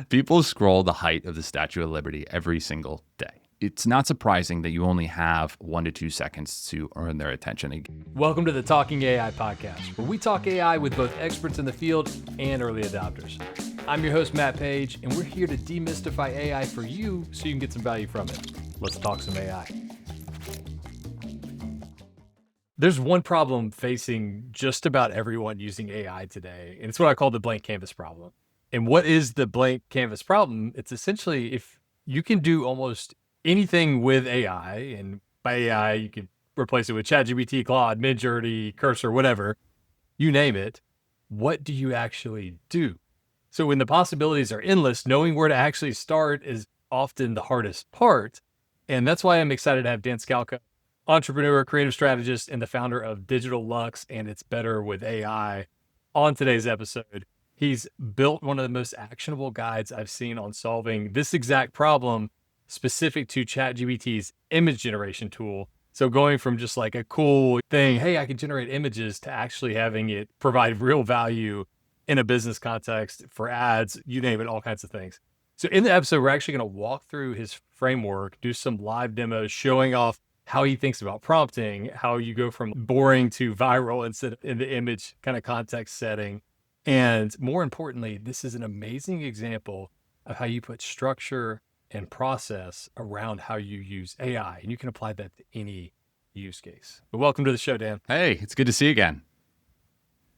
People scroll the height of the Statue of Liberty every single day. It's not surprising that you only have 1 to 2 seconds to earn their attention. Welcome to the Talking AI podcast, where we talk AI with both experts in the field and early adopters. I'm your host, Matt Page, and we're here to demystify AI for you so you can get some value from it. Let's talk some AI. There's one problem facing just about everyone using AI today, and it's what I call the blank canvas problem. And what is the blank canvas problem? It's essentially if you can do almost anything with AI, and by AI, you can replace it with ChatGPT, Claude, Midjourney, Cursor, whatever, you name it. What do you actually do? So when the possibilities are endless, knowing where to actually start is often the hardest part. And that's why I'm excited to have Dan Scalco, entrepreneur, creative strategist, and the founder of Digitalux and It's Better with AI on today's episode. He's built one of the most actionable guides I've seen on solving this exact problem specific to ChatGPT's image generation tool. So going from just like a cool thing, hey, I can generate images, to actually having it provide real value in a business context for ads, you name it, all kinds of things. So in the episode, we're actually going to walk through his framework, do some live demos showing off how he thinks about prompting, how you go from boring to viral instead of in the image kind of context setting. And more importantly, this is an amazing example of how you put structure and process around how you use AI. And you can apply that to any use case. But welcome to the show, Dan. Hey, it's good to see you again.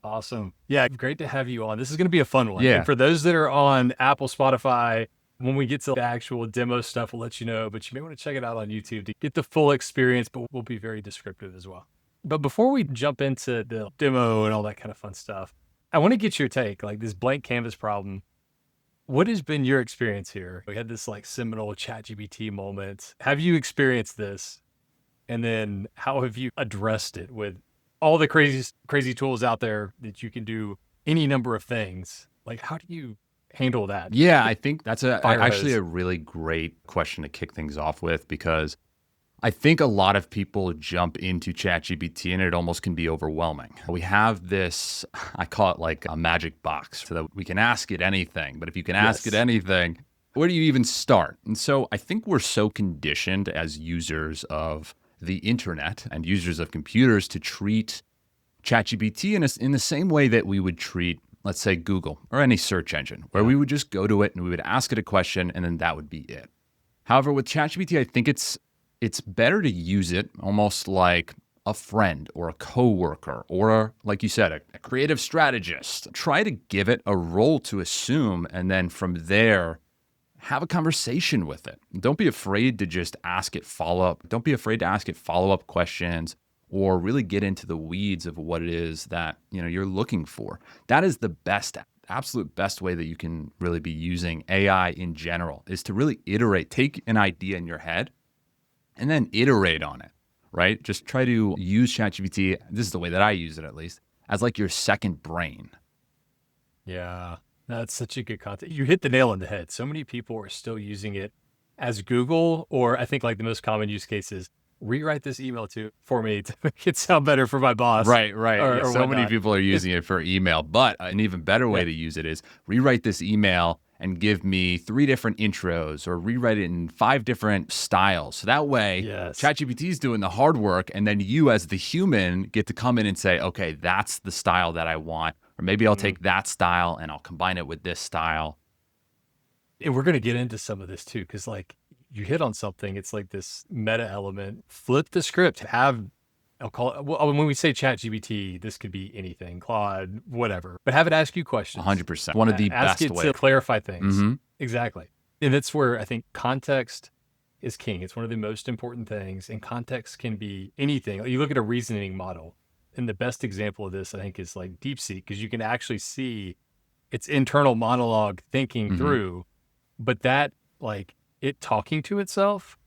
Awesome. Yeah, great to have you on. This is going to be a fun one. Yeah. And for those that are on Apple, Spotify, when we get to the actual demo stuff, we'll let you know. But you may want to check it out on YouTube to get the full experience, but we'll be very descriptive as well. But before we jump into the demo and all that kind of fun stuff, I want to get your take, like this blank canvas problem. What has been your experience here? We had this like seminal ChatGPT moment. Have you experienced this? And then how have you addressed it with all the crazy tools out there that you can do any number of things? Like, how do you handle that? Yeah, I think that's actually a really great question to kick things off with, because I think a lot of people jump into ChatGPT and it almost can be overwhelming. We have this, I call it like a magic box, so that we can ask it anything. But if you can ask it anything, where do you even start? And so I think we're so conditioned as users of the internet and users of computers to treat ChatGPT in the same way that we would treat, let's say, Google or any search engine, where we would just go to it and we would ask it a question and then that would be it. However, with ChatGPT, I think it's better to use it almost like a friend or a coworker or, like you said, a creative strategist. Try to give it a role to assume, and then from there, have a conversation with it. Don't be afraid to just ask it follow-up. Don't be afraid to ask it follow-up questions or really get into the weeds of what it is that you're looking for. That is the absolute best way that you can really be using AI in general, is to really iterate. Take an idea in your head and then iterate on it, right? Just try to use ChatGPT, this is the way that I use it at least, as like your second brain. Yeah, that's such a good concept. You hit the nail on the head. So many people are still using it as Google, or I think like the most common use case is rewrite this email for me to make it sound better for my boss. Right. Or So many people are using it for email, but an even better way to use it is rewrite this email and give me 3 different intros, or rewrite it in 5 different styles. So that way, ChatGPT is doing the hard work, and then you as the human get to come in and say, okay, that's the style that I want. Or maybe I'll take that style and I'll combine it with this style. And we're going to get into some of this too, because like you hit on something, it's like this meta element. Flip the script. I'll call it, well, when we say ChatGPT, this could be anything, Claude, whatever, but have it ask you questions. 100%. One of the best ways. Ask it to clarify things. Exactly. And that's where I think context is king. It's one of the most important things, and context can be anything. You look at a reasoning model, and the best example of this, I think, is like DeepSeek, because you can actually see its internal monologue thinking through, but that, like it talking to itself,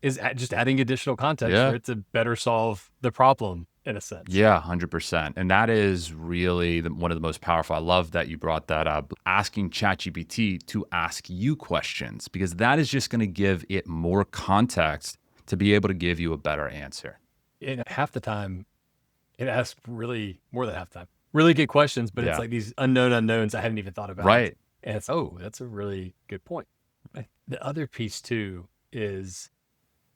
is just adding additional context for it to better solve the problem in a sense. Yeah, 100%. And that is really one of the most powerful. I love that you brought that up. Asking ChatGPT to ask you questions, because that is just going to give it more context to be able to give you a better answer. And half the time, it asks really more than half the time. Really good questions, but it's like these unknown unknowns I hadn't even thought about. Right. And it's, oh, that's a really good point. The other piece too is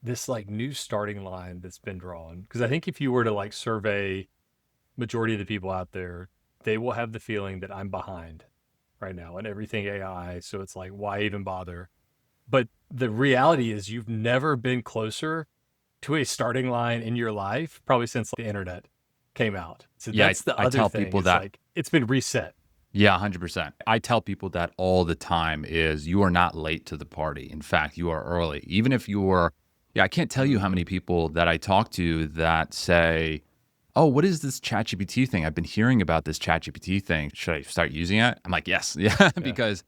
this like new starting line that's been drawn. Because I think if you were to like survey majority of the people out there, they will have the feeling that I'm behind right now in everything AI. So it's like, why even bother? But the reality is you've never been closer to a starting line in your life, probably since the internet came out. So Yeah, that's the I other tell thing. people It's that. like, it's been reset. Yeah, 100%. I tell people that all the time is you are not late to the party. In fact, you are early. Even if you're, I can't tell you how many people that I talk to that say, oh, what is this ChatGPT thing? I've been hearing about this ChatGPT thing. Should I start using it? I'm like, yes. Yeah, because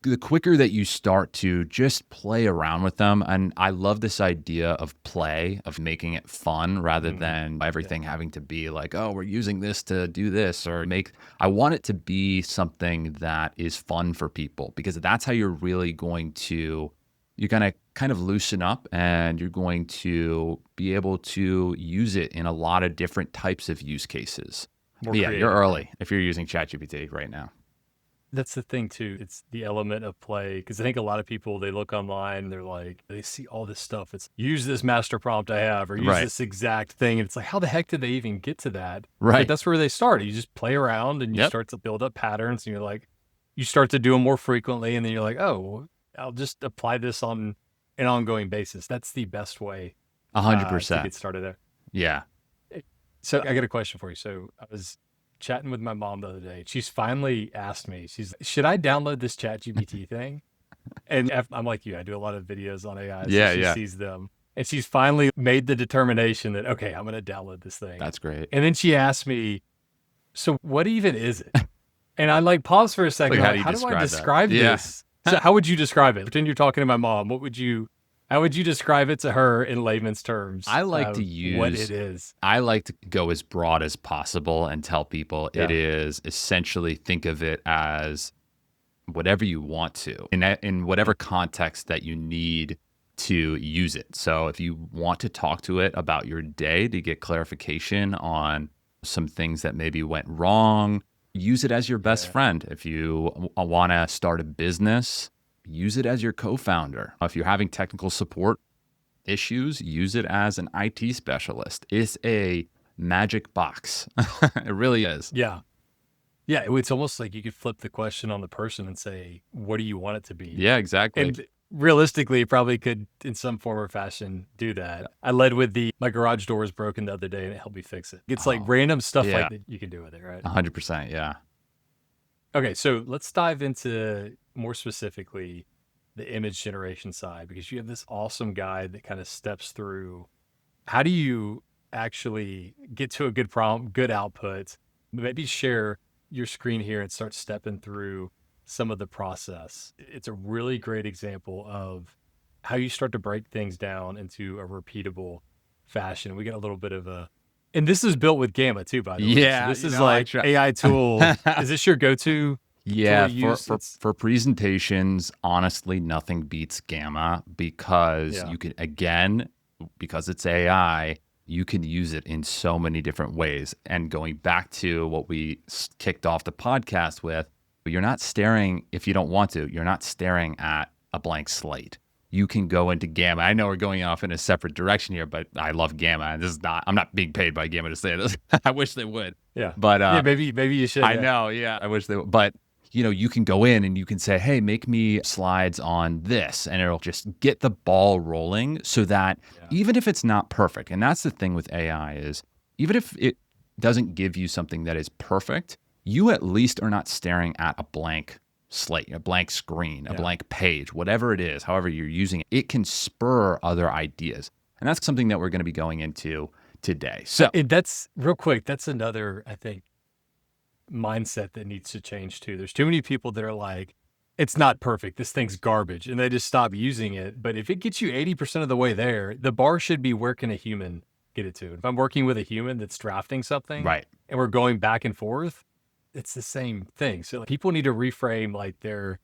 the quicker that you start to just play around with them, and I love this idea of play, of making it fun rather than everything having to be like, oh, we're using this to do this or make, I want it to be something that is fun for people, because that's how you're really going to, you're going to kind of loosen up and you're going to be able to use it in a lot of different types of use cases. More Yeah, you're creative, early if you're using ChatGPT right now. That's the thing too. It's the element of play. Because I think a lot of people, they look online and they're like, they see all this stuff. It's use this master prompt I have or use Right. this exact thing. And it's like, how the heck did they even get to that? Right. But that's where they start. You just play around and you start to build up patterns and you're like, you start to do them more frequently. And then you're like, oh, I'll just apply this on an ongoing basis. That's the best way 100%. to get started there. Yeah. So I got a question for you. So I was chatting with my mom the other day. She's finally asked me, should I download this ChatGPT thing? And I'm like you, I do a lot of videos on AI. So she sees them. And she's finally made the determination that, okay, I'm going to download this thing. That's great. And then she asked me, so what even is it? And I like paused for a second. Like, how do I describe this? So how would you describe it? Pretend you're talking to my mom. How would you describe it to her in layman's terms? I like to use what it is. I like to go as broad as possible and tell people it is essentially, think of it as whatever you want to in whatever context that you need to use it. So if you want to talk to it about your day to get clarification on some things that maybe went wrong, use it as your best friend. If you want to start a business, use it as your co-founder. If you're having technical support issues, use it as an IT specialist. It's a magic box. It really is. Yeah. Yeah. It's almost like you could flip the question on the person and say, what do you want it to be? Yeah, exactly. And realistically, probably could in some form or fashion do that. I led with my garage door was broken the other day and it helped me fix it. It's like random stuff like that you can do with it, right? 100%. Yeah. Okay. So let's dive into more specifically the image generation side, because you have this awesome guide that kind of steps through how do you actually get to a good prompt, good output. Maybe share your screen here and start stepping through some of the process. It's a really great example of how you start to break things down into a repeatable fashion. We got a little bit of and this is built with Gamma too, by the way. Yeah. So this is like AI tool. Is this your go-to? Yeah, for presentations, honestly, nothing beats Gamma, because you can, again, because it's AI, you can use it in so many different ways. And going back to what we kicked off the podcast with, you're not staring, if you don't want to, you're not staring at a blank slate. You can go into Gamma. I know we're going off in a separate direction here, but I love Gamma. And I'm not being paid by Gamma to say this. I wish they would. Yeah. But maybe you should. I know. Yeah. I wish they would. But you can go in and you can say, hey, make me slides on this, and it'll just get the ball rolling so that even if it's not perfect, and that's the thing with AI is, even if it doesn't give you something that is perfect, you at least are not staring at a blank slate, a blank screen, a blank page, whatever it is, however you're using it, it can spur other ideas. And that's something that we're going to be going into today. So that's real quick. That's another, I think, mindset that needs to change too. There's too many people that are like, it's not perfect, this thing's garbage, and they just stop using it. But if it gets you 80% of the way there, the bar should be, where can a human get it to? If I'm working with a human that's drafting something, right, and we're going back and forth, it's the same thing. So people need to reframe like their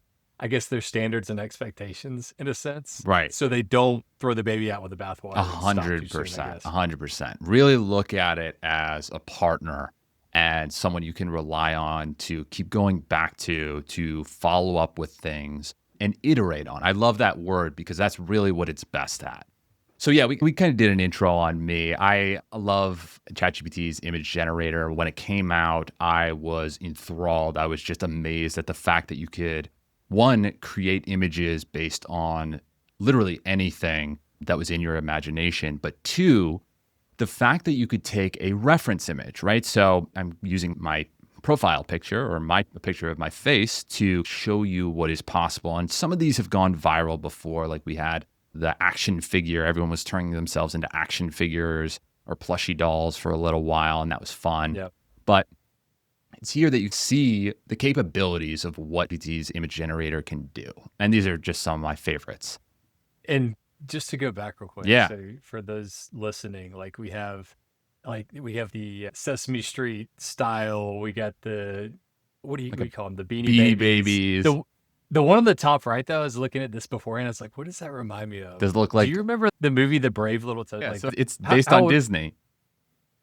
standards and expectations in a sense, right? So they don't throw the baby out with the bathwater. 100%, 100%. Really look at it as a partner and someone you can rely on to keep going back to follow up with things and iterate on. I love that word because that's really what it's best at. So yeah, we kind of did an intro on me. I love ChatGPT's image generator. When it came out, I was enthralled. I was just amazed at the fact that you could, one, create images based on literally anything that was in your imagination, but two, the fact that you could take a reference image, right? So I'm using my profile picture or my picture of my face to show you what is possible. And some of these have gone viral before, like we had the action figure. Everyone was turning themselves into action figures or plushie dolls for a little while, and that was fun. Yep. But it's here that you see the capabilities of what GPT's image generator can do. And these are just some of my favorites. And just to go back real quick, Yeah. so for those listening, we have the Sesame Street style. We got the what do you call them? The Beanie Babies. The one on the top right, though, I was looking at this beforehand. I was like, what does that remind me of? Does it look like... Do you remember the movie The Brave Little Toad? Yeah, so it's based on Disney.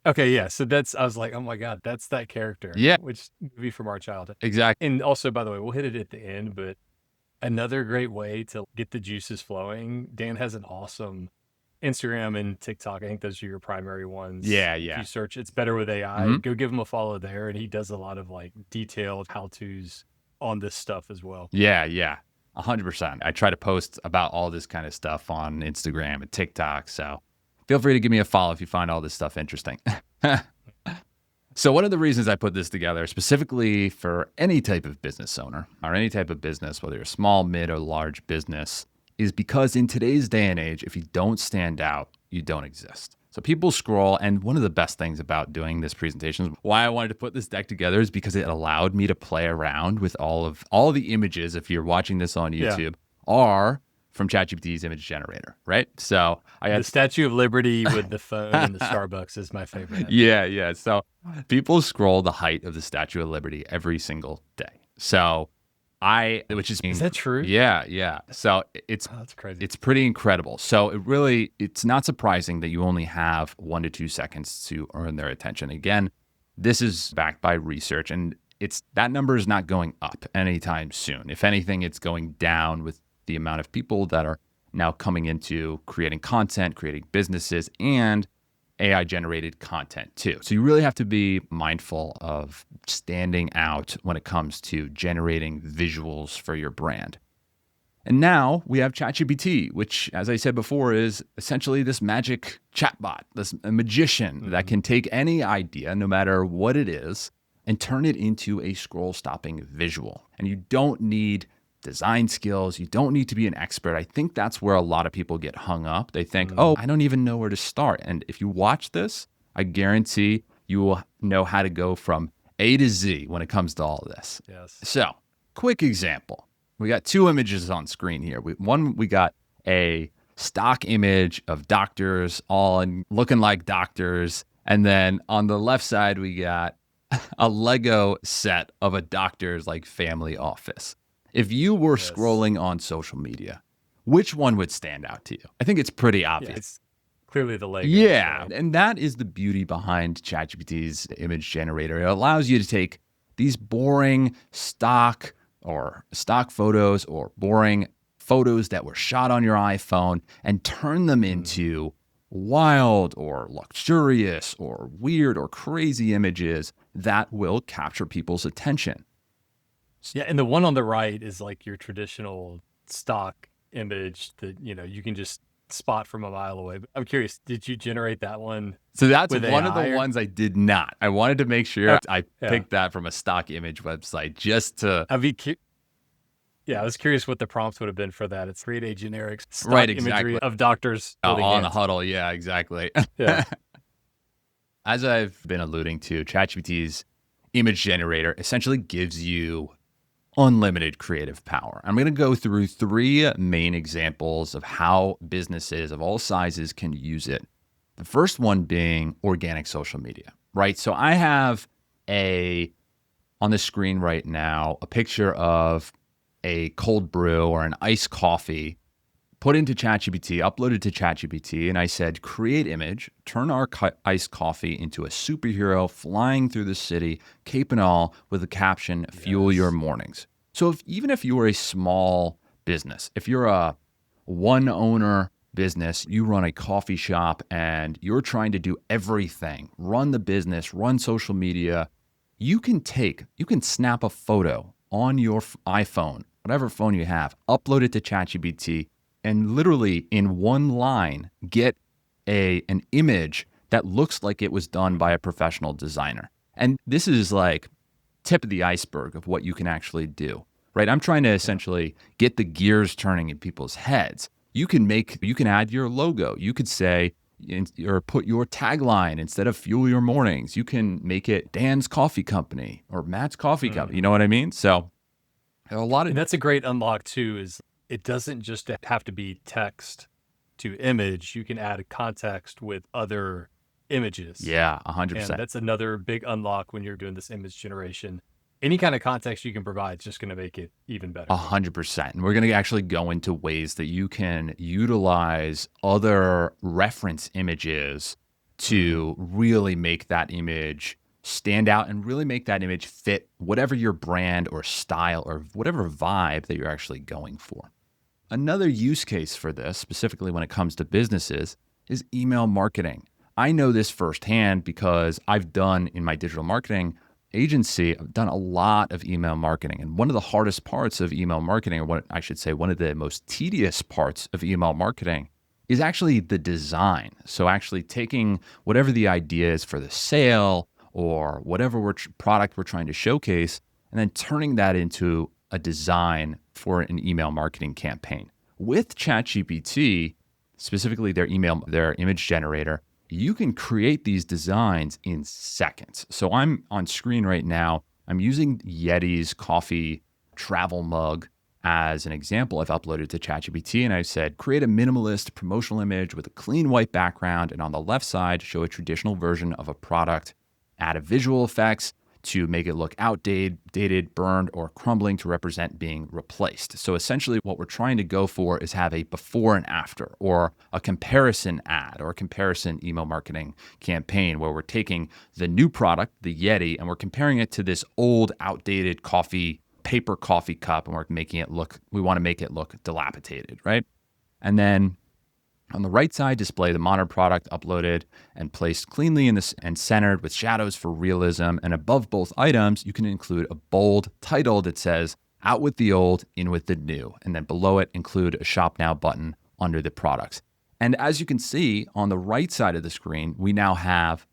Okay, yeah. So I was like, oh my God, that's that character. Yeah. Which movie from our childhood. Exactly. And also, by the way, we'll hit it at the end, but another great way to get the juices flowing. Dan has an awesome Instagram and TikTok. I think those are your primary ones. Yeah. If you search It's Better With AI, go give him a follow there. And he does a lot of detailed how-tos on this stuff as well. Yeah. 100%. I try to post about all this kind of stuff on Instagram and TikTok. So feel free to give me a follow if you find all this stuff interesting. So one of the reasons I put this together specifically for any type of business owner or any type of business, whether you're small, mid, or large business, is because in today's day and age, if you don't stand out, you don't exist. So people scroll, and one of the best things about doing this presentation, why I wanted to put this deck together, is because it allowed me to play around with all the images. If you're watching this on YouTube, are from ChatGPT's image generator, right? So I had the Statue of Liberty with the phone and the Starbucks is my favorite. Yeah. So people scroll the height of the Statue of Liberty every single day. So is that true? Yeah. So that's crazy. It's pretty incredible. So it's not surprising that you only have 1 to 2 seconds to earn their attention. Again, this is backed by research, and that number is not going up anytime soon. If anything, it's going down with the amount of people that are now coming into creating content, creating businesses, and AI-generated content too. So you really have to be mindful of standing out when it comes to generating visuals for your brand. And now we have ChatGPT, which, as I said before, is essentially this magic chatbot, this magician that can take any idea, no matter what it is, and turn it into a scroll-stopping visual. And you don't need design skills. You don't need to be an expert. I think that's where a lot of people get hung up. They think, oh, I don't even know where to start. And if you watch this, I guarantee you will know how to go from A to Z when it comes to all of this. Yes. So, quick example. We got 2 images on screen here. We got a stock image of doctors all looking like doctors. And then on the left side, we got a Lego set of a doctor's family office. If you were scrolling on social media, which one would stand out to you? I think it's pretty obvious. Yeah, it's clearly the Lego. Yeah, and that is the beauty behind ChatGPT's image generator. It allows you to take these boring stock photos or boring photos that were shot on your iPhone and turn them into wild or luxurious or weird or crazy images that will capture people's attention. Yeah, and the one on the right is your traditional stock image that you can just spot from a mile away. But I'm curious, did you generate that one? So that's one of the ones I did not. I wanted to make sure I picked that from a stock image website just to... I was curious what the prompt would have been for that. It's create a generic stock imagery of doctors on the huddle. Yeah, exactly. Yeah. As I've been alluding to, ChatGPT's image generator essentially gives you unlimited creative power. I'm going to go through 3 main examples of how businesses of all sizes can use it. The first one being organic social media, right? So I have on the screen right now, a picture of a cold brew or an iced coffee put into ChatGPT, uploaded to ChatGPT, and I said, create image, turn our iced coffee into a superhero flying through the city, cape and all, with the caption, fuel your mornings. So even if you are a small business, if you're a one owner business, you run a coffee shop and you're trying to do everything, run the business, run social media, you can snap a photo on your iPhone, whatever phone you have, upload it to ChatGPT, and literally in one line get an image that looks like it was done by a professional designer. And this is like tip of the iceberg of what you can actually do, right? I'm trying to essentially get the gears turning in people's heads. You can add your logo. You could say, or put your tagline instead of fuel your mornings. You can make it Dan's Coffee Company or Matt's Coffee Company. You know what I mean? So a lot of, and that's a great unlock too, is it doesn't just have to be text to image. You can add a context with other images. Yeah, 100%. And that's another big unlock when you're doing this image generation. Any kind of context you can provide is just going to make it even better. 100%. And we're going to actually go into ways that you can utilize other reference images to really make that image stand out and really make that image fit whatever your brand or style or whatever vibe that you're actually going for. Another use case for this, specifically when it comes to businesses, is email marketing. I know this firsthand because I've done in my digital marketing agency, I've done a lot of email marketing. And one of the hardest parts of email marketing, or what I should say, one of the most tedious parts of email marketing is actually the design. So actually taking whatever the idea is for the sale or whatever product we're trying to showcase, and then turning that into a design for an email marketing campaign. With ChatGPT, specifically their image generator, you can create these designs in seconds. So I'm on screen right now. I'm using Yeti's coffee travel mug as an example. I've uploaded to ChatGPT and I said, create a minimalist promotional image with a clean white background. And on the left side, show a traditional version of a product, add a visual effects to make it look outdated, dated, burned, or crumbling to represent being replaced. So essentially what we're trying to go for is have a before and after, or a comparison ad, or a comparison email marketing campaign where we're taking the new product, the Yeti, and we're comparing it to this old, outdated paper coffee cup, and we want to make it look dilapidated, right? And then on the right side, display the modern product uploaded and placed cleanly and centered with shadows for realism. And above both items, you can include a bold title that says, out with the old, in with the new. And then below it, include a shop now button under the products. And as you can see on the right side of the screen, we now have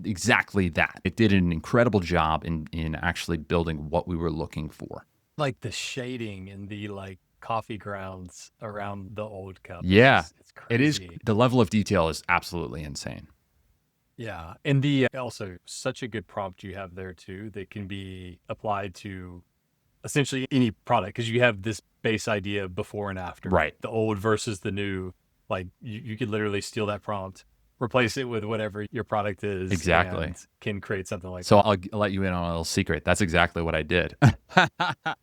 exactly that. It did an incredible job in actually building what we were looking for. Like the shading and the coffee grounds around the old cup. Yeah, it's crazy. It is. The level of detail is absolutely insane. Yeah. And the also such a good prompt you have there too that can be applied to essentially any product, because you have this base idea before and after. Right. The old versus the new. Like you could literally steal that prompt, replace it with whatever your product is. Exactly. And can create something like so that. I'll let you in on a little secret. That's exactly what I did.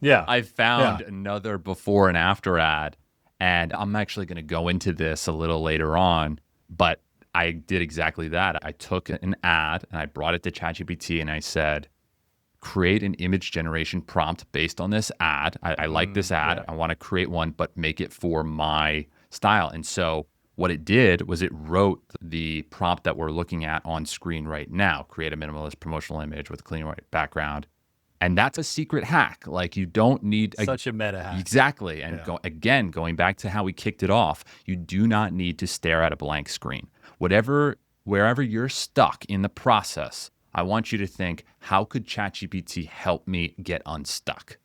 Yeah. I found another before and after ad, and I'm actually going to go into this a little later on, but I did exactly that. I took an ad and I brought it to ChatGPT and I said, create an image generation prompt based on this ad. I like this ad. Yeah. I want to create one, but make it for my style. And so what it did was it wrote the prompt that we're looking at on screen right now, create a minimalist promotional image with a clean white background. And that's a secret hack. Like, you don't need such a meta hack. Exactly. And going back to how we kicked it off, you do not need to stare at a blank screen. Wherever you're stuck in the process, I want you to think, how could ChatGPT help me get unstuck?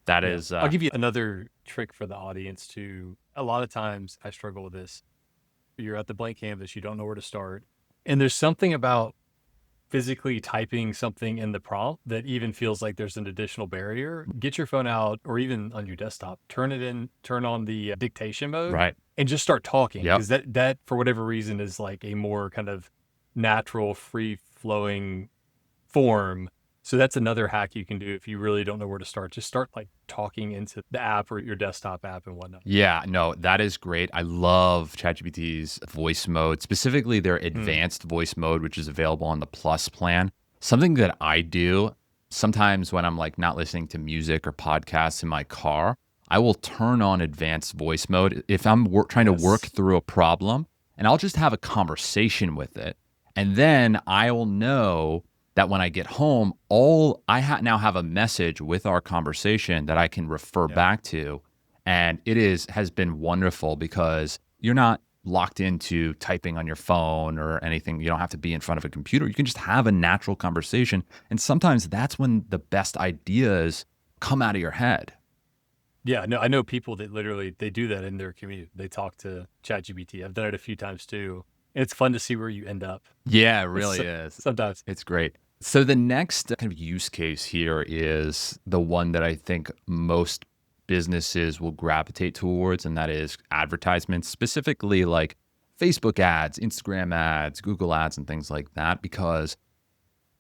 That is. I'll give you another trick for the audience too. A lot of times I struggle with this. You're at the blank canvas, you don't know where to start. And there's something about physically typing something in the prompt that even feels like there's an additional barrier. Get your phone out, or even on your desktop, turn on the dictation mode, right, and just start talking. Yep. Because that for whatever reason is like a more kind of natural, free flowing form So that's another hack you can do if you really don't know where to start. Just start like talking into the app or your desktop app and whatnot. Yeah, no, that is great. I love ChatGPT's voice mode, specifically their advanced voice mode, which is available on the Plus plan. Something that I do sometimes when I'm like not listening to music or podcasts in my car, I will turn on advanced voice mode if I'm trying to work through a problem, and I'll just have a conversation with it. And then I will know that when I get home, all now have a message with our conversation that I can refer back to. And has been wonderful because you're not locked into typing on your phone or anything. You don't have to be in front of a computer. You can just have a natural conversation. And sometimes that's when the best ideas come out of your head. Yeah, no, I know people that literally they do that in their commute. They talk to ChatGPT. I've done it a few times too. And it's fun to see where you end up. Yeah, it really is. Sometimes. It's great. So the next kind of use case here is the one that I think most businesses will gravitate towards, and that is advertisements, specifically like Facebook ads, Instagram ads, Google ads, and things like that, because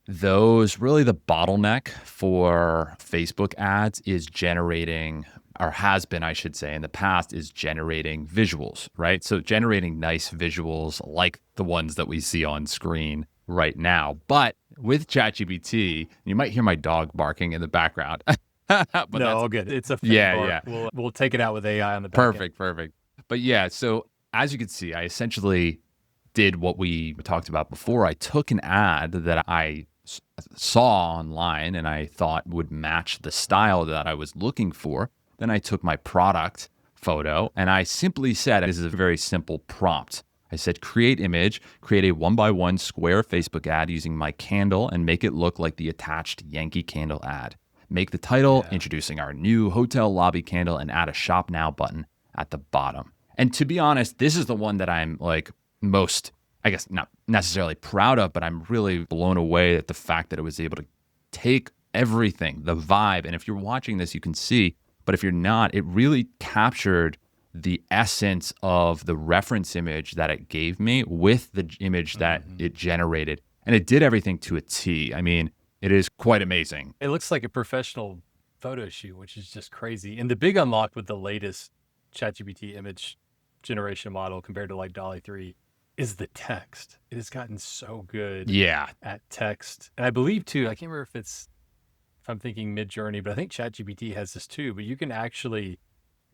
those really the bottleneck for Facebook ads is generating, or has been, I should say, in the past, is generating visuals, right? So generating nice visuals like the ones that we see on screen right now. But with ChatGPT, you might hear my dog barking in the background. But no, all good. It's a bark. We'll take it out with AI on the back end. Perfect. But yeah, so as you can see, I essentially did what we talked about before. I took an ad that I saw online and I thought would match the style that I was looking for. Then I took my product photo and I simply said, this is a very simple prompt. I said, create image, create a 1x1 square Facebook ad using my candle and make it look like the attached Yankee Candle ad. Make the title introducing our new hotel lobby candle and add a shop now button at the bottom. And to be honest, this is the one that I'm like most, I guess not necessarily proud of, but I'm really blown away at the fact that it was able to take everything, the vibe. And if you're watching this, you can see, but if you're not, it really captured the essence of the reference image that it gave me with the image that it generated. And it did everything to a T. I mean, it is quite amazing. It looks like a professional photo shoot, which is just crazy. And the big unlock with the latest ChatGPT image generation model compared to like DALL-E 3 is the text. It has gotten so good at text. And I believe too, I can't remember if I'm thinking Mid-Journey, but I think ChatGPT has this too, but you can actually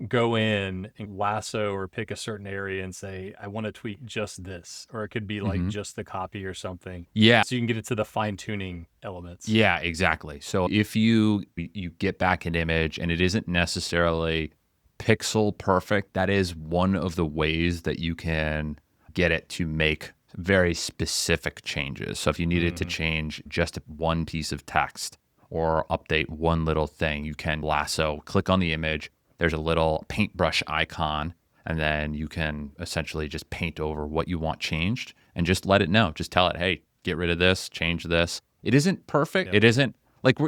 go in and lasso or pick a certain area and say, I want to tweet just this, or it could be like just the copy or something. Yeah. So you can get it to the fine tuning elements. Yeah, exactly. So if you get back an image and it isn't necessarily pixel perfect, that is one of the ways that you can get it to make very specific changes. So if you needed to change just one piece of text or update one little thing, you can lasso, click on the image. There's a little paintbrush icon, and then you can essentially just paint over what you want changed and just let it know. Just tell it, hey, get rid of this, change this. It isn't perfect. It isn't like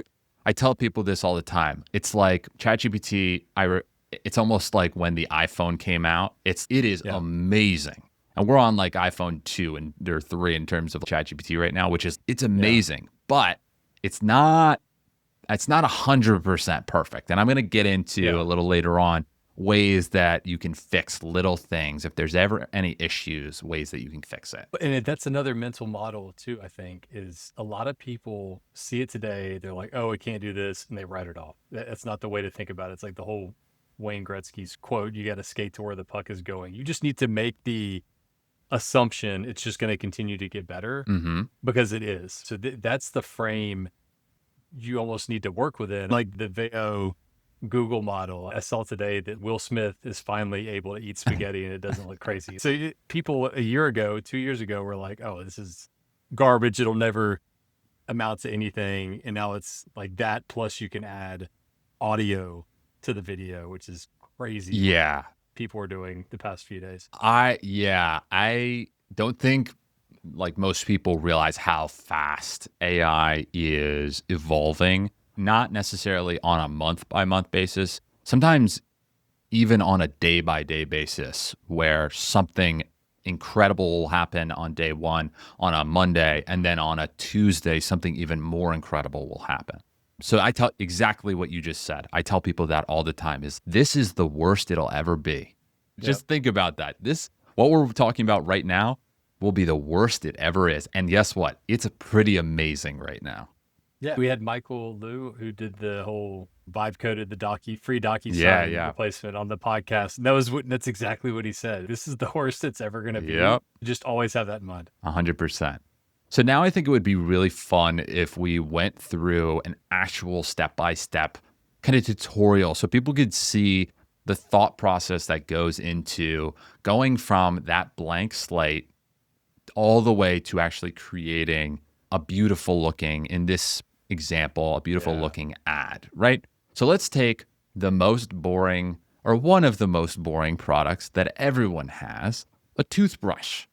I tell people this all the time. It's like ChatGPT, it's almost like when the iPhone came out. It is amazing. And we're on like iPhone 2 and there are 3 in terms of ChatGPT right now, it's amazing, but it's not 100% perfect. And I'm going to get into a little later on ways that you can fix little things. If there's ever any issues, ways that you can fix it. And that's another mental model too, I think, is a lot of people see it today. They're like, oh, it can't do this. And they write it off. That's not the way to think about it. It's like the whole Wayne Gretzky's quote, you got to skate to where the puck is going. You just need to make the assumption it's just going to continue to get better because it is. So that's the frame you almost need to work within, like the VO Google model. I saw today that Will Smith is finally able to eat spaghetti and it doesn't look crazy. So people 2 years ago were like, oh, this is garbage. It'll never amount to anything. And now it's like that. Plus you can add audio to the video, which is crazy. Yeah. People are doing the past few days. I don't think like most people realize how fast AI is evolving, not necessarily on a month-by-month basis, sometimes even on a day-by-day basis, where something incredible will happen on day one on a Monday, and then on a Tuesday, something even more incredible will happen. So I tell exactly what you just said. I tell people that all the time this is the worst it'll ever be. Just think about that. What we're talking about right now will be the worst it ever is. And guess what? It's pretty amazing right now. Yeah, we had Michael Liu, who did the whole vibe coded the free DocuSign replacement on the podcast. And that's exactly what he said. This is the worst it's ever going to be. Yep. Just always have that in mind. 100%. So now I think it would be really fun if we went through an actual step-by-step kind of tutorial so people could see the thought process that goes into going from that blank slate all the way to actually creating a beautiful looking, in this example, a beautiful looking ad, right? So let's take the most boring, or one of the most boring products that everyone has, a toothbrush.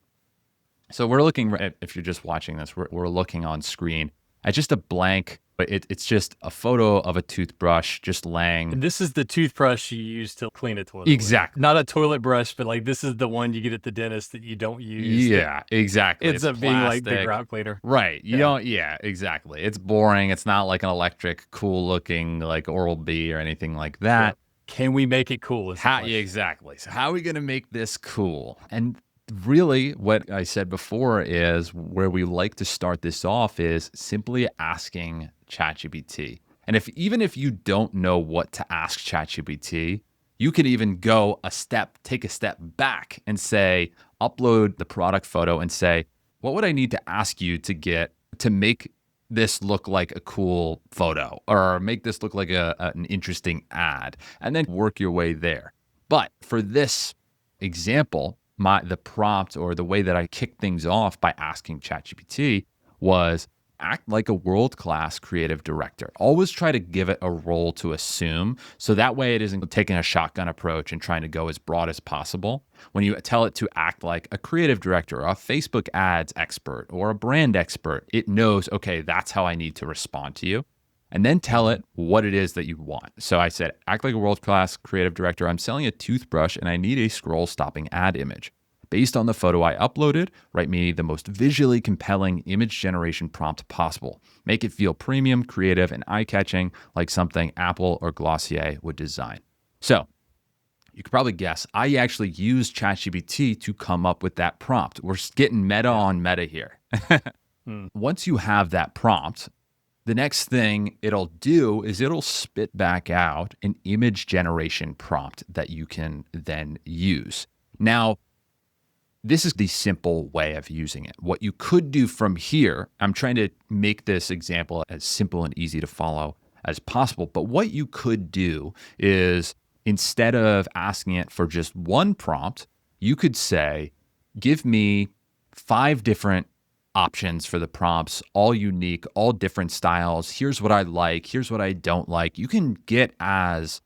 So we're looking, if you're just watching this, we're looking on screen at just a blank, but it's just a photo of a toothbrush just laying. And this is the toothbrush you use to clean a toilet. Exactly. With. Not a toilet brush, but like this is the one you get at the dentist that you don't use. Yeah, exactly. It's ends up being like the grout cleaner. Right. You don't, exactly. It's boring. It's not like an electric, cool looking like Oral-B or anything like that. Yeah. Can we make it cool? Exactly. So how are we going to make this cool? And really, what I said before is where we like to start this off is simply asking ChatGPT. And even if you don't know what to ask ChatGPT, you could even take a step back and say, upload the product photo and say, what would I need to ask you to make this look like a cool photo or make this look like an interesting ad, and then work your way there. But for this example, the prompt or the way that I kicked things off by asking ChatGPT was act like a world-class creative director. Always try to give it a role to assume, so that way it isn't taking a shotgun approach and trying to go as broad as possible. When you tell it to act like a creative director, or a Facebook ads expert, or a brand expert, it knows, okay, that's how I need to respond to you. And then tell it what it is that you want. So I said, act like a world-class creative director. I'm selling a toothbrush and I need a scroll-stopping ad image. Based on the photo I uploaded, write me the most visually compelling image generation prompt possible. Make it feel premium, creative, and eye-catching, like something Apple or Glossier would design. So you could probably guess, I actually used ChatGPT to come up with that prompt. We're getting meta on meta here. Once you have that prompt, the next thing it'll do is it'll spit back out an image generation prompt that you can then use. Now, this is the simple way of using it. What you could do from here, I'm trying to make this example as simple and easy to follow as possible, but what you could do is instead of asking it for just one prompt, you could say, give me 5 different options for the prompts, all unique, all different styles. Here's what I like. Here's what I don't like. You can get as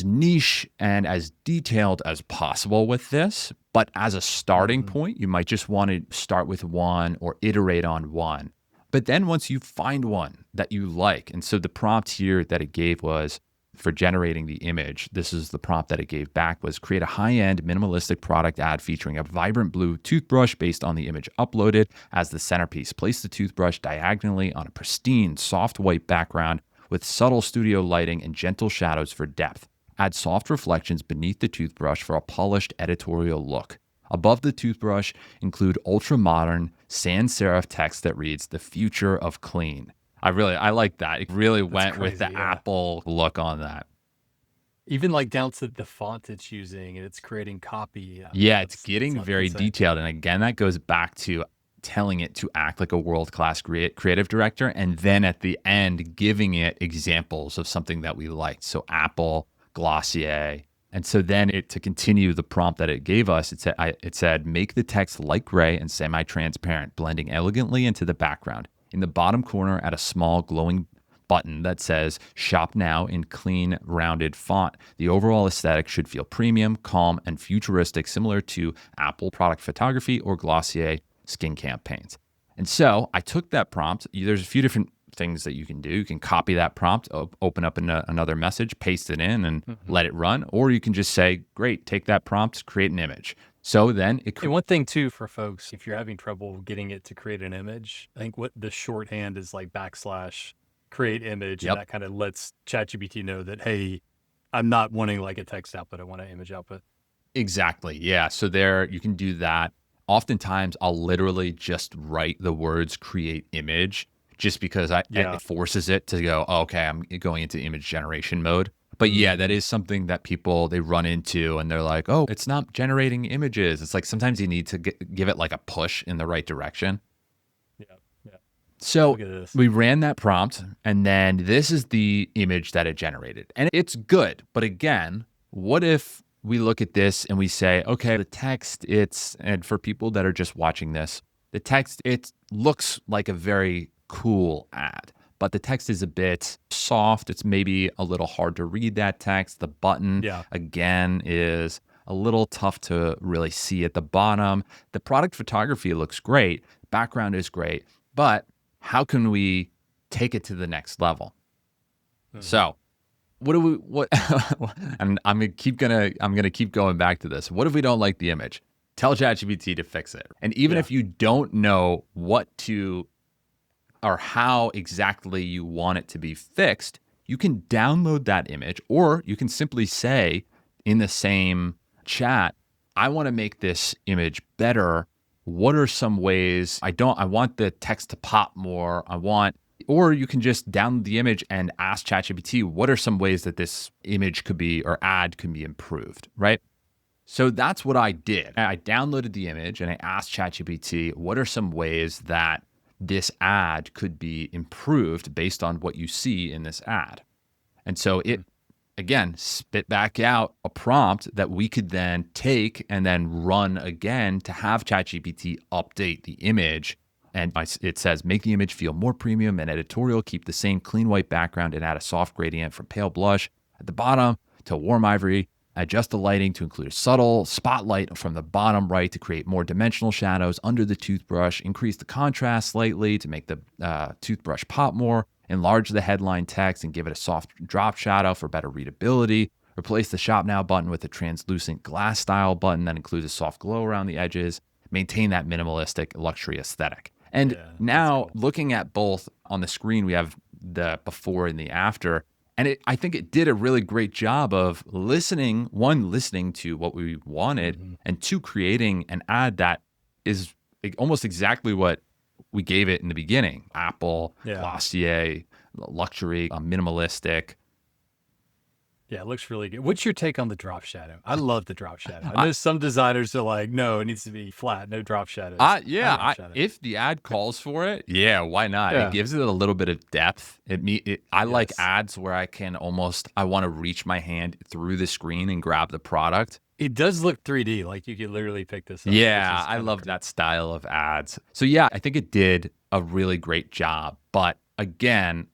niche and as detailed as possible with this. But as a starting point, you might just want to start with one or iterate on one. But then once you find one that you like, and so the prompt here that it gave was for generating the image, this is the prompt that it gave back, was create a high-end minimalistic product ad featuring a vibrant blue toothbrush based on the image uploaded as the centerpiece. Place the toothbrush diagonally on a pristine, soft white background with subtle studio lighting and gentle shadows for depth. Add soft reflections beneath the toothbrush for a polished editorial look. Above the toothbrush, include ultra-modern sans serif text that reads, "The future of clean." I like that. It really went with the Apple look on that. Even like down to the font it's using, and it's creating copy. It's getting very detailed. And again, that goes back to telling it to act like a world-class creative director, and then at the end, giving it examples of something that we liked. So Apple, Glossier. And so then to continue the prompt that it gave us, it said, make the text light gray and semi-transparent, blending elegantly into the background. In the bottom corner, add a small glowing button that says shop now in clean, rounded font. The overall aesthetic should feel premium, calm, and futuristic, similar to Apple product photography or Glossier skin campaigns. And so I took that prompt. There's a few different things that you can do. You can copy that prompt, open up another message, paste it in, and let it run. Or you can just say, great, take that prompt, create an image. So then And one thing too for folks, if you're having trouble getting it to create an image, I think what the shorthand is like backslash create image, and yep, that kind of lets ChatGPT know that, hey, I'm not wanting like a text output, I want an image output. exactly. Yeah. So there you can do that. Oftentimes I'll literally just write the words create image just because Yeah. it forces it to go, oh, okay, I'm going into image generation mode. But yeah, that Mhm. is something that people they run into and they're like, oh, it's not generating images. It's like sometimes you need to give it like a push in the right direction. Yeah. Yeah. So Look at this. we ran that prompt, and then this is the image that it generated. And it's good. But again, what if we look at this and we say, okay, the text, and for people that are just watching this, the text, it looks like a very cool ad, but the text is a bit soft. It's maybe a little hard to read that text. The button, Yeah. again, is a little tough to really see at the bottom. The product photography looks great. Background is great. But how can we take it to the next level? Mhm. So what and I'm gonna keep going back to this. What if we don't like the image? Tell ChatGPT to fix it. And even Yeah. if you don't know what to or how exactly you want it to be fixed, you can download that image, or you can simply say in the same chat, I want to make this image better. What are some ways I want the text to pop more. Or you can just download the image and ask ChatGPT, what are some ways that this image could be or ad can be improved, right? So that's what I did. I downloaded the image and I asked ChatGPT, what are some ways that this ad could be improved based on what you see in this ad? And so it, Mhm. again, spit back out a prompt that we could then take and then run again to have ChatGPT update the image. And it says, make the image feel more premium and editorial, keep the same clean white background and add a soft gradient from pale blush at the bottom to warm ivory. Adjust the lighting to include a subtle spotlight from the bottom right to create more dimensional shadows under the toothbrush. Increase the contrast slightly to make the toothbrush pop more. Enlarge the headline text and give it a soft drop shadow for better readability. Replace the Shop Now button with a translucent glass style button that includes a soft glow around the edges. Maintain that minimalistic luxury aesthetic. And Yeah. That's now cool. looking at both on the screen, we have the before and the after. And I think it did a really great job of listening to what we wanted, Mhm. and two, creating an ad that is almost exactly what we gave it in the beginning. Apple, Yeah. Glossier, luxury, minimalistic. Yeah, it looks really good. What's your take on the drop shadow? I love the drop shadow. I I, know some designers are like, no, it needs to be flat, no drop shadows. I drop shadow. if the ad calls for it, yeah, why not? It Yeah. gives it a little bit of depth. I like Yes. ads where I want to reach my hand through the screen and grab the product. It does look 3D. Like you could literally pick this up, which Yeah, is I kind of love cool. that style of ads. So yeah, I think it did a really great job. But again,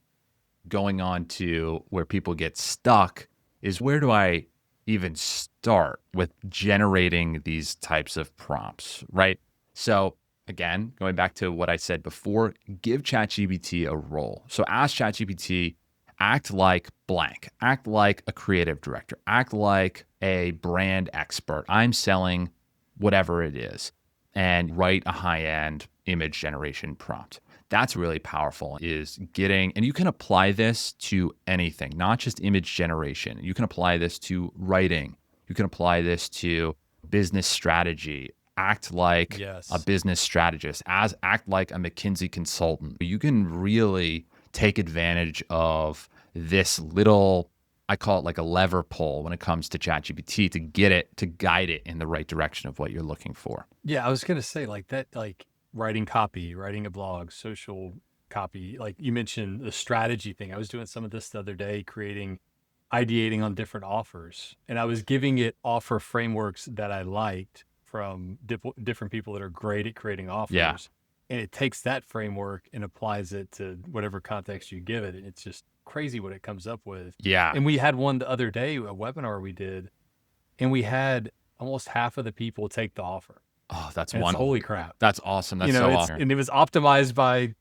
going on to where people get stuck is, where do I even start with generating these types of prompts, right? So again, going back to what I said before, give ChatGPT a role. So ask ChatGPT, act like blank, act like a creative director, act like a brand expert. I'm selling whatever it is, and write a high-end image generation prompt. That's really powerful, is getting, and you can apply this to anything, not just image generation. You can apply this to writing. You can apply this to business strategy. Act like a Yes. business strategist, act like a McKinsey consultant. You can really take advantage of this little, I call it like a lever pull when it comes to ChatGPT, to get it to guide it in the right direction of what you're looking for. Yeah, I was gonna say like that, like writing copy, writing a blog, social copy. Like you mentioned the strategy thing. I was doing some of this the other day, ideating on different offers, and I was giving it offer frameworks that I liked from different people that are great at creating Yeah. offers, and it takes that framework and applies it to whatever context you give it, and it's just crazy what it comes up with. Yeah. And we had one the other day, a webinar we did, and we had almost half of the people take the offer. Oh, that's And it's one. holy crap. That's awesome. You That's know, so it's awesome. and it was optimized by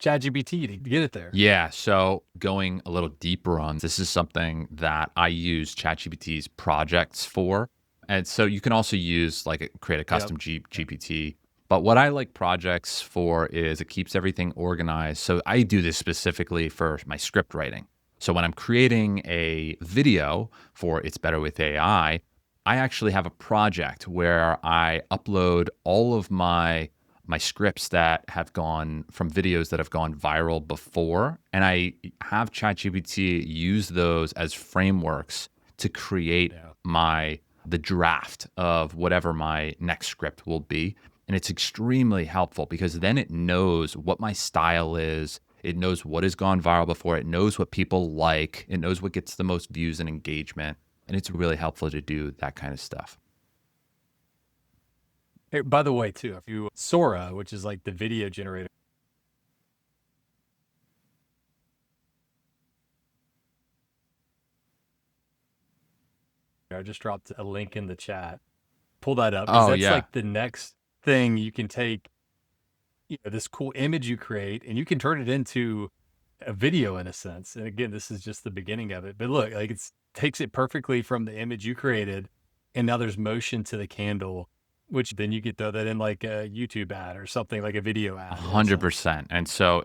ChatGPT to get it there. Yeah. So going a little deeper on this is something that I use ChatGPT's projects for. And so you can also use create a Yep. custom GPT. But what I like projects for is it keeps everything organized. So I do this specifically for my script writing. So when I'm creating a video for It's Better with AI, I actually have a project where I upload all of my scripts that have gone from videos that have gone viral before, and I have ChatGPT use those as frameworks to create the draft of whatever my next script will be. And it's extremely helpful because then it knows what my style is. It knows what has gone viral before. It knows what people like. It knows what gets the most views and engagement. And it's really helpful to do that kind of stuff. Hey, by the way, too, if you Sora, which is like the video generator. I just dropped a link in the chat. Pull that up. 'Cause that's like the next thing you can take, this cool image you create, and you can turn it into a video in a sense. And again, this is just the beginning of it. But look, like takes it perfectly from the image you created, and now there's motion to the candle, which then you could throw that in like a YouTube ad or something, like a video ad. 100%. And so,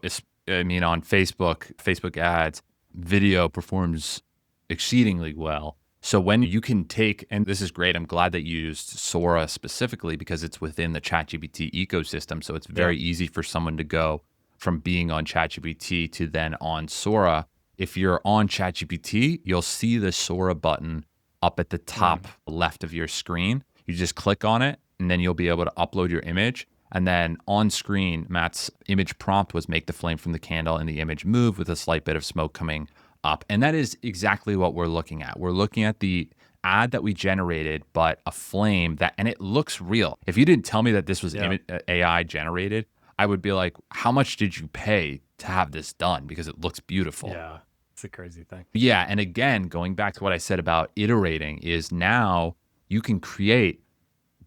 on Facebook ads, video performs exceedingly well. So when you can take, and this is great, I'm glad that you used Sora specifically because it's within the ChatGPT ecosystem. So it's very easy for someone to go from being on ChatGPT to then on Sora. If you're on ChatGPT, you'll see the Sora button up at the top left of your screen. You just click on it, and then you'll be able to upload your image. And then on screen, Matt's image prompt was make the flame from the candle and the image move with a slight bit of smoke coming up. And that is exactly what we're looking at. We're looking at the ad that we generated, but a flame and it looks real. If you didn't tell me that this was AI generated, I would be like, how much did you pay to have this done? Because it looks beautiful. Yeah, it's a crazy thing. Yeah. And again, going back to what I said about iterating is now you can create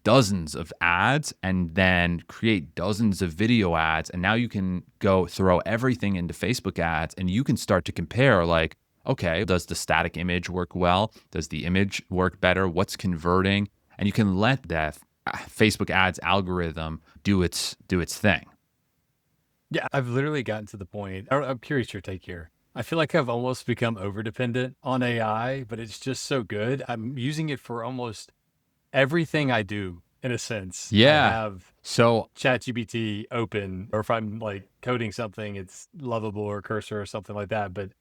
dozens of ads and then create dozens of video ads. And now you can go throw everything into Facebook ads and you can start to compare like, okay, does the static image work well? Does the image work better? What's converting? And you can let that Facebook ads algorithm do its thing. Yeah, I've literally gotten to the point, I'm curious your take here. I feel like I've almost become over dependent on AI, but it's just so good. I'm using it for almost everything I do in a sense. Yeah. I have ChatGPT open, or if I'm like coding something, it's Lovable or Cursor or something like that. But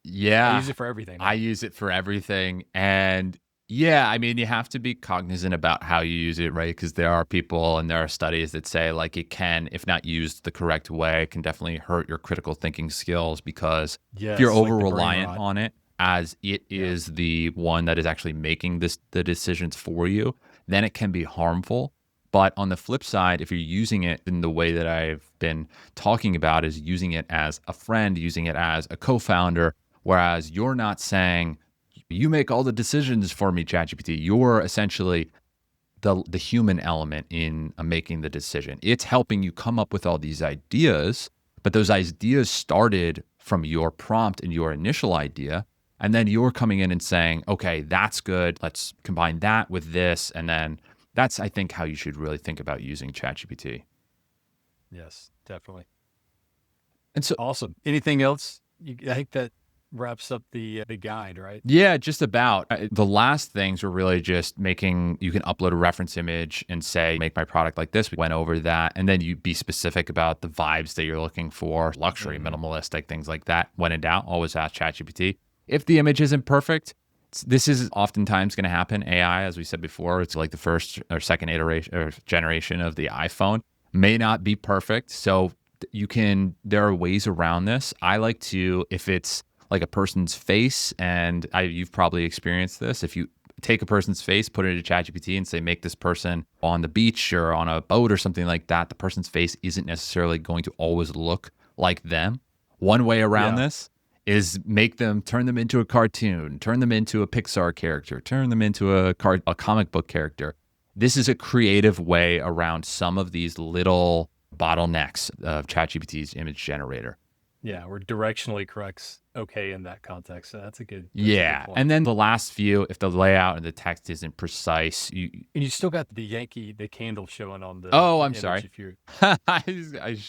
I use it for everything. I use it for everything. And yeah, you have to be cognizant about how you use it, right? Because there are people and there are studies that say like it can, if not used the correct way, it can definitely hurt your critical thinking skills because if you're over reliant on it, as it is the one that is actually making the decisions for you, then it can be harmful. But on the flip side, if you're using it in the way that I've been talking about, is using it as a friend, using it as a co-founder, whereas you're not saying, you make all the decisions for me, ChatGPT. You're essentially the human element in making the decision. It's helping you come up with all these ideas, but those ideas started from your prompt and your initial idea. And then you're coming in and saying, okay, that's good. Let's combine that with this. And then that's, I think, how you should really think about using ChatGPT. Yes, definitely. And so awesome. Anything else? I think that wraps up the guide, right? Yeah, just about. The last things were really just you can upload a reference image and say, make my product like this. We went over that. And then you be specific about the vibes that you're looking for, luxury, minimalistic, things like that. When in doubt, always ask ChatGPT. If the image isn't perfect, this is oftentimes going to happen. AI, as we said before, it's like the first or second iteration or generation of the iPhone, may not be perfect. So there are ways around this. I like to, if it's like a person's face, and you've probably experienced this, if you take a person's face, put it into ChatGPT and say, make this person on the beach or on a boat or something like that, the person's face isn't necessarily going to always look like them. One way around this is turn them into a cartoon, turn them into a Pixar character, turn them into a comic book character. This is a creative way around some of these little bottlenecks of ChatGPT's image generator. Yeah, we're directionally corrects okay in that context. So that's a good Yeah. point. And then the last few, if the layout and the text isn't precise, And you still got the candle showing on the oh, I'm image sorry. if you're I'm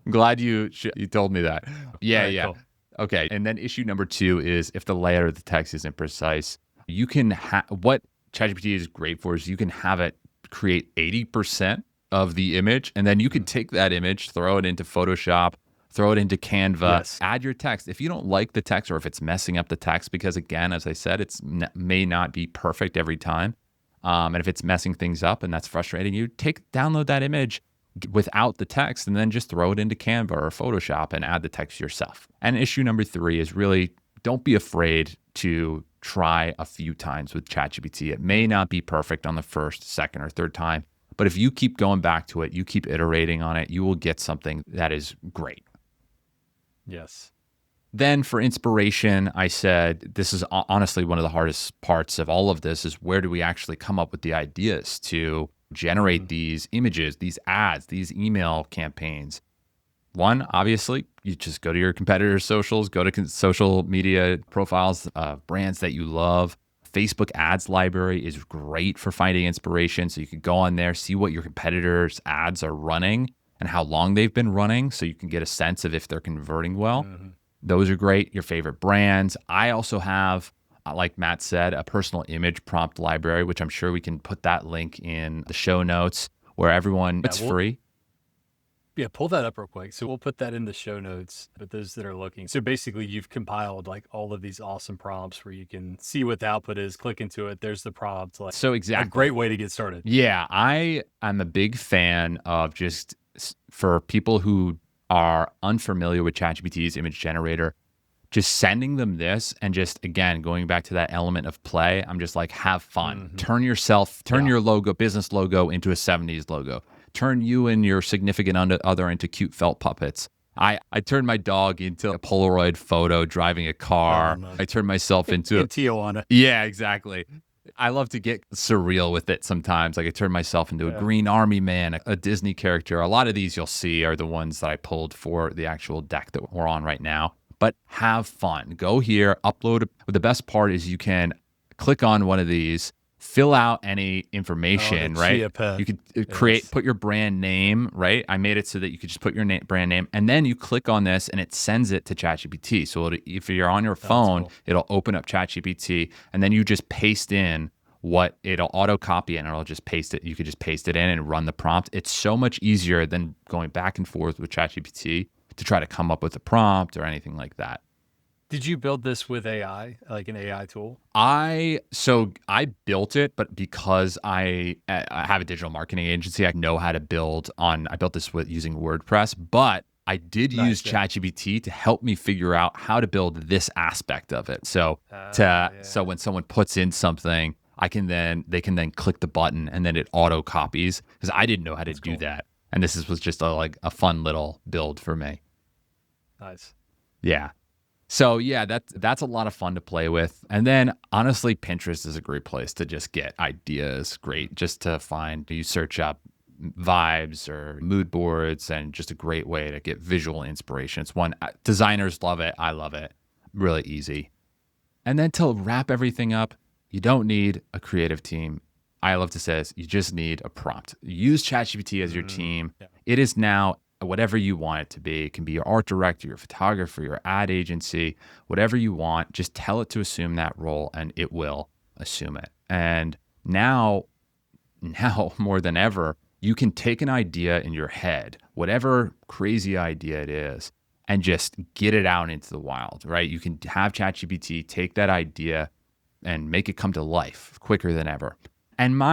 glad you told me that. Yeah, all right, yeah. cool. Okay. And then issue number 2 is if the layout of the text isn't precise, you can what ChatGPT is great for is you can have it create 80% of the image, and then you can take that image, throw it into Photoshop, throw it into Canva, Yes. add your text. If you don't like the text or if it's messing up the text, because again, as I said, may not be perfect every time. And if it's messing things up and that's frustrating you, download that image without the text and then just throw it into Canva or Photoshop and add the text yourself. And issue number 3 is really don't be afraid to try a few times with ChatGPT. It may not be perfect on the first, second, or third time, but if you keep going back to it, you keep iterating on it, you will get something that is great. Yes. Then for inspiration, I said, this is honestly one of the hardest parts of all of this is where do we actually come up with the ideas to generate these images, these ads, these email campaigns? One, obviously, you just go to your competitors' socials, go to social media profiles, brands that you love. Facebook ads library is great for finding inspiration. So you can go on there, see what your competitors' ads are running and how long they've been running so you can get a sense of if they're converting well. Those are great. Your favorite brands. I also have, like Matt said, a personal image prompt library, which I'm sure we can put that link in the show notes where it's free. Yeah, pull that up real quick. So we'll put that in the show notes, but those that are looking. So basically you've compiled like all of these awesome prompts where you can see what the output is, click into it. There's the prompt. Like, so exactly. A great way to get started. Yeah, I am a big fan of just for people who are unfamiliar with ChatGPT's image generator, just sending them this and just, again, going back to that element of play, I'm just like, have fun. Turn your logo, business logo into a 70s logo. Turn you and your significant other into cute felt puppets. I turned my dog into a Polaroid photo driving a car. I turned myself into in Tijuana. Yeah, exactly. I love to get surreal with it sometimes. Like I turn myself into a Green Army man, a Disney character. A lot of these you'll see are the ones that I pulled for the actual deck that we're on right now. But have fun. Go here, upload. The best part is you can click on one of these, fill out any information, right? You could put your brand name, right? I made it so that you could just put your brand name, and then you click on this, and it sends it to ChatGPT. So if you're on your phone, it'll open up ChatGPT, and then you just paste in what it'll auto copy, and it'll just paste it. You could just paste it in and run the prompt. It's so much easier than going back and forth with ChatGPT to try to come up with a prompt or anything like that. Did you build this with AI, like an AI tool? I built it, but because I have a digital marketing agency, I know how to I built this using WordPress, but I did use ChatGPT to help me figure out how to build this aspect of it. So so when someone puts in something, they can then click the button and then it auto copies because I didn't know how to do that. And this was just a fun little build for me. Nice. Yeah. So yeah, that's a lot of fun to play with. And then honestly, Pinterest is a great place to just get ideas. Great just to you search up vibes or mood boards and just a great way to get visual inspiration. It's one designers love it. I love it. Really easy. And then to wrap everything up, you don't need a creative team. I love to say this, you just need a prompt. Use ChatGPT as your team. Yeah. It is now whatever you want it to be. It can be your art director, your photographer, your ad agency, whatever you want. Just tell it to assume that role and it will assume it. And now more than ever, you can take an idea in your head, whatever crazy idea it is, and just get it out into the wild, right? You can have ChatGPT take that idea and make it come to life quicker than ever. And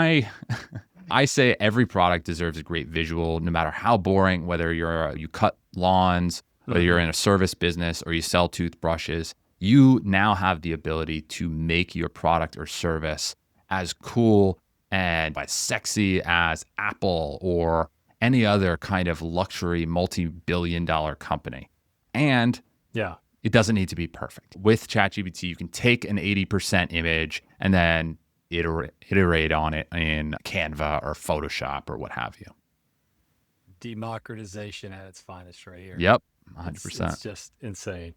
I say every product deserves a great visual, no matter how boring, whether you cut lawns, whether you're in a service business or you sell toothbrushes, you now have the ability to make your product or service as cool and as sexy as Apple or any other kind of luxury multi-billion-dollar company. And it doesn't need to be perfect. With ChatGPT, you can take an 80% image and then iterate on it in Canva or Photoshop or what have you. Democratization at its finest right here. Yep, 100%. It's just insane.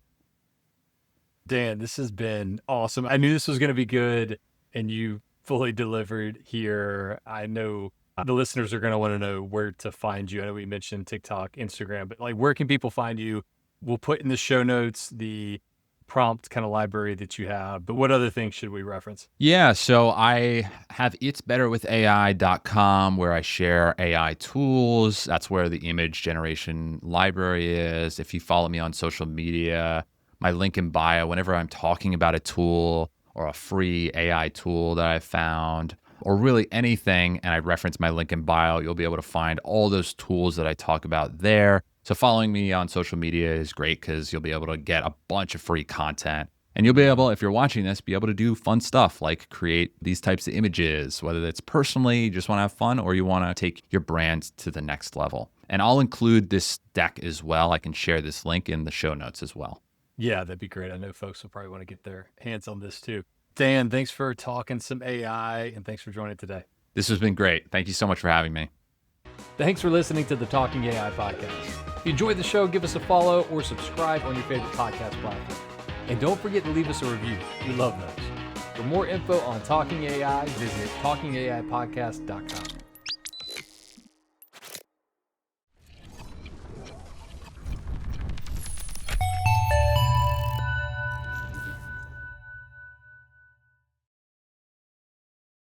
Dan, this has been awesome. I knew this was going to be good, and you fully delivered here. I know the listeners are going to want to know where to find you. I know we mentioned TikTok, Instagram, but like, where can people find you? We'll put in the show notes the prompt kind of library that you have, but what other things should we reference? Yeah, so I have itsbetterwithai.com where I share AI tools. That's where the image generation library is. If you follow me on social media, my link in bio, whenever I'm talking about a tool or a free AI tool that I found, or really anything, and I reference my link in bio, you'll be able to find all those tools that I talk about there. So following me on social media is great because you'll be able to get a bunch of free content. And you'll be able, if you're watching this, be able to do fun stuff like create these types of images, whether it's personally, you just want to have fun, or you want to take your brand to the next level. And I'll include this deck as well. I can share this link in the show notes as well. Yeah, that'd be great. I know folks will probably want to get their hands on this too. Dan, thanks for talking some AI, and thanks for joining today. This has been great. Thank you so much for having me. Thanks for listening to the Talking AI podcast. If you enjoyed the show, give us a follow or subscribe on your favorite podcast platform. And don't forget to leave us a review. We love those. For more info on Talking AI, visit talkingaipodcast.com.